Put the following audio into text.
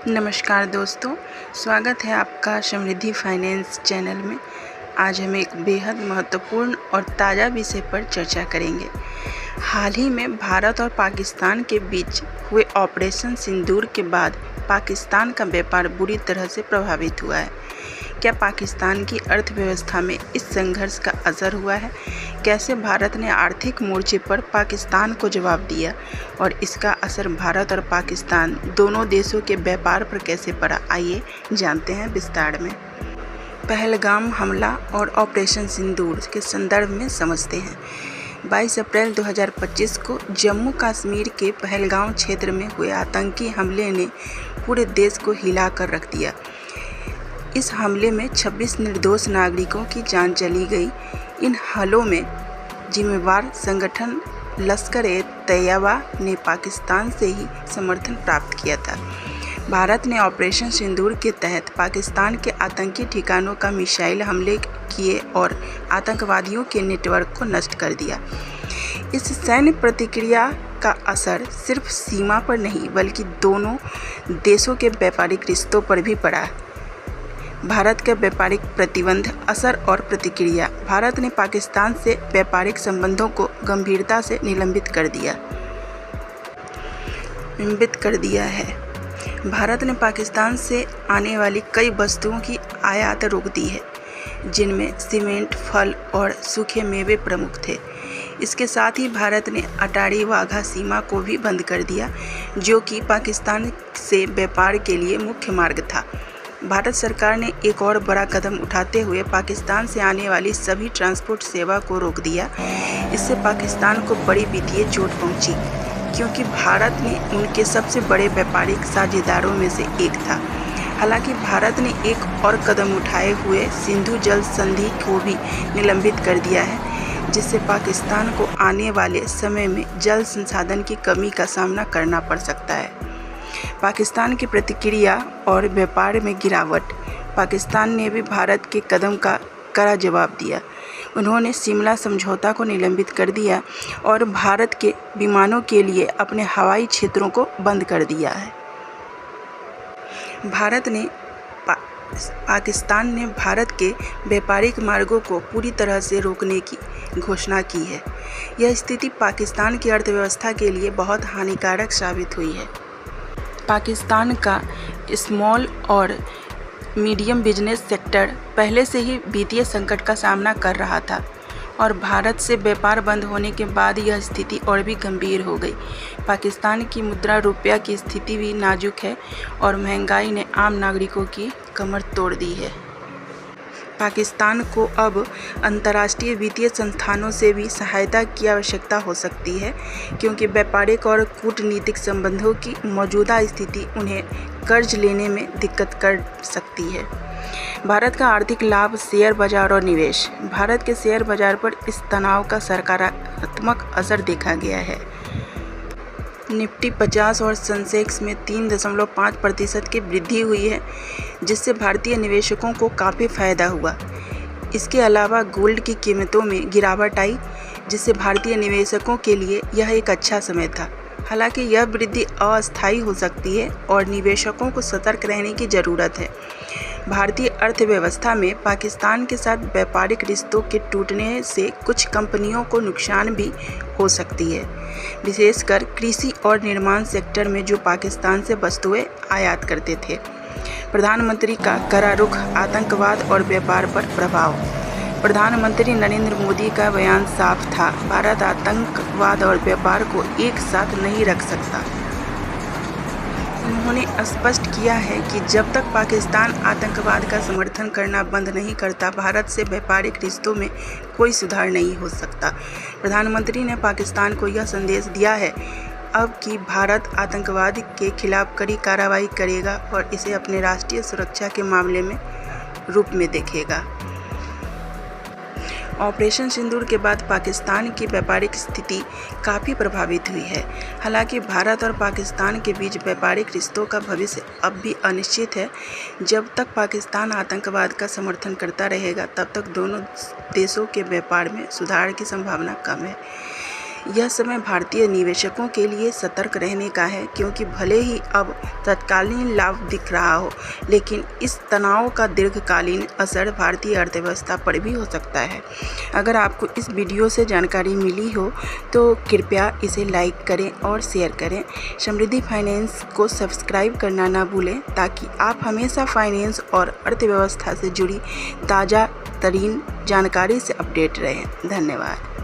नमस्कार दोस्तों, स्वागत है आपका समृद्धि फाइनेंस चैनल में। आज हम एक बेहद महत्वपूर्ण और ताज़ा विषय पर चर्चा करेंगे। हाल ही में भारत और पाकिस्तान के बीच हुए ऑपरेशन सिंदूर के बाद पाकिस्तान का व्यापार बुरी तरह से प्रभावित हुआ है। क्या पाकिस्तान की अर्थव्यवस्था में इस संघर्ष का असर हुआ है? कैसे भारत ने आर्थिक मोर्चे पर पाकिस्तान को जवाब दिया और इसका असर भारत और पाकिस्तान दोनों देशों के व्यापार पर कैसे पड़ा, आइए जानते हैं विस्तार में। पहलगाम हमला और ऑपरेशन सिंदूर के संदर्भ में समझते हैं। 22 अप्रैल 2025 को जम्मू कश्मीर के पहलगाम क्षेत्र में हुए आतंकी हमले ने पूरे देश को हिला कर रख दिया। इस हमले में 26 निर्दोष नागरिकों की जान चली गई। इन हमलों में जिम्मेवार संगठन लश्कर-ए-तैयबा ने पाकिस्तान से ही समर्थन प्राप्त किया था। भारत ने ऑपरेशन सिंदूर के तहत पाकिस्तान के आतंकी ठिकानों का मिसाइल हमले किए और आतंकवादियों के नेटवर्क को नष्ट कर दिया। इस सैन्य प्रतिक्रिया का असर सिर्फ सीमा पर नहीं बल्कि दोनों देशों के व्यापारिक रिश्तों पर भी पड़ा। भारत के व्यापारिक प्रतिबंध, असर और प्रतिक्रिया। भारत ने पाकिस्तान से व्यापारिक संबंधों को गंभीरता से निलंबित कर दिया है। भारत ने पाकिस्तान से आने वाली कई वस्तुओं की आयात रोक दी है, जिनमें सीमेंट, फल और सूखे मेवे प्रमुख थे। इसके साथ ही भारत ने अटारी वाघा सीमा को भी बंद कर दिया, जो कि पाकिस्तान से व्यापार के लिए मुख्य मार्ग था। भारत सरकार ने एक और बड़ा कदम उठाते हुए पाकिस्तान से आने वाली सभी ट्रांसपोर्ट सेवा को रोक दिया। इससे पाकिस्तान को बड़ी वित्तीय चोट पहुंची, क्योंकि भारत ने उनके सबसे बड़े व्यापारिक साझेदारों में से एक था। हालांकि भारत ने एक और कदम उठाए हुए सिंधु जल संधि को भी निलंबित कर दिया है, जिससे पाकिस्तान को आने वाले समय में जल संसाधन की कमी का सामना करना पड़ सकता है। पाकिस्तान की प्रतिक्रिया और व्यापार में गिरावट। पाकिस्तान ने भी भारत के कदम का कड़ा जवाब दिया। उन्होंने शिमला समझौता को निलंबित कर दिया और भारत के विमानों के लिए अपने हवाई क्षेत्रों को बंद कर दिया है। पाकिस्तान ने भारत के व्यापारिक मार्गों को पूरी तरह से रोकने की घोषणा की है। यह स्थिति पाकिस्तान की अर्थव्यवस्था के लिए बहुत हानिकारक साबित हुई है। पाकिस्तान का स्मॉल और मीडियम बिजनेस सेक्टर पहले से ही वित्तीय संकट का सामना कर रहा था और भारत से व्यापार बंद होने के बाद यह स्थिति और भी गंभीर हो गई। पाकिस्तान की मुद्रा रुपया की स्थिति भी नाजुक है और महंगाई ने आम नागरिकों की कमर तोड़ दी है। पाकिस्तान को अब अंतर्राष्ट्रीय वित्तीय संस्थानों से भी सहायता की आवश्यकता हो सकती है, क्योंकि व्यापारिक और कूटनीतिक संबंधों की मौजूदा स्थिति उन्हें कर्ज लेने में दिक्कत कर सकती है। भारत का आर्थिक लाभ, शेयर बाजार और निवेश। भारत के शेयर बाजार पर इस तनाव का सकारात्मक असर देखा गया है। निफ्टी 50 और सेंसेक्स में 3.5% की वृद्धि हुई है, जिससे भारतीय निवेशकों को काफ़ी फायदा हुआ। इसके अलावा गोल्ड की कीमतों में गिरावट आई, जिससे भारतीय निवेशकों के लिए यह एक अच्छा समय था। हालांकि यह वृद्धि अस्थायी हो सकती है और निवेशकों को सतर्क रहने की ज़रूरत है। भारतीय अर्थव्यवस्था में पाकिस्तान के साथ व्यापारिक रिश्तों के टूटने से कुछ कंपनियों को नुकसान भी हो सकती है, विशेषकर कृषि और निर्माण सेक्टर में जो पाकिस्तान से वस्तुएं आयात करते थे। प्रधानमंत्री का कड़ा रुख, आतंकवाद और व्यापार पर प्रभाव। प्रधानमंत्री नरेंद्र मोदी का बयान साफ था, भारत आतंकवाद और व्यापार को एक साथ नहीं रख सकता। उन्होंने स्पष्ट किया है कि जब तक पाकिस्तान आतंकवाद का समर्थन करना बंद नहीं करता, भारत से व्यापारिक रिश्तों में कोई सुधार नहीं हो सकता। प्रधानमंत्री ने पाकिस्तान को यह संदेश दिया है अब कि भारत आतंकवाद के खिलाफ कड़ी कार्रवाई करेगा और इसे अपने राष्ट्रीय सुरक्षा के मामले में रूप में देखेगा। ऑपरेशन सिंदूर के बाद पाकिस्तान की व्यापारिक स्थिति काफ़ी प्रभावित हुई है। हालांकि भारत और पाकिस्तान के बीच व्यापारिक रिश्तों का भविष्य अब भी अनिश्चित है। जब तक पाकिस्तान आतंकवाद का समर्थन करता रहेगा, तब तक दोनों देशों के व्यापार में सुधार की संभावना कम है। यह समय भारतीय निवेशकों के लिए सतर्क रहने का है, क्योंकि भले ही अब तत्कालीन लाभ दिख रहा हो, लेकिन इस तनाव का दीर्घकालीन असर भारतीय अर्थव्यवस्था पर भी हो सकता है। अगर आपको इस वीडियो से जानकारी मिली हो तो कृपया इसे लाइक करें और शेयर करें। समृद्धि फाइनेंस को सब्सक्राइब करना ना भूलें, ताकि आप हमेशा फाइनेंस और अर्थव्यवस्था से जुड़ी ताज़ा तरीन जानकारी से अपडेट रहें। धन्यवाद।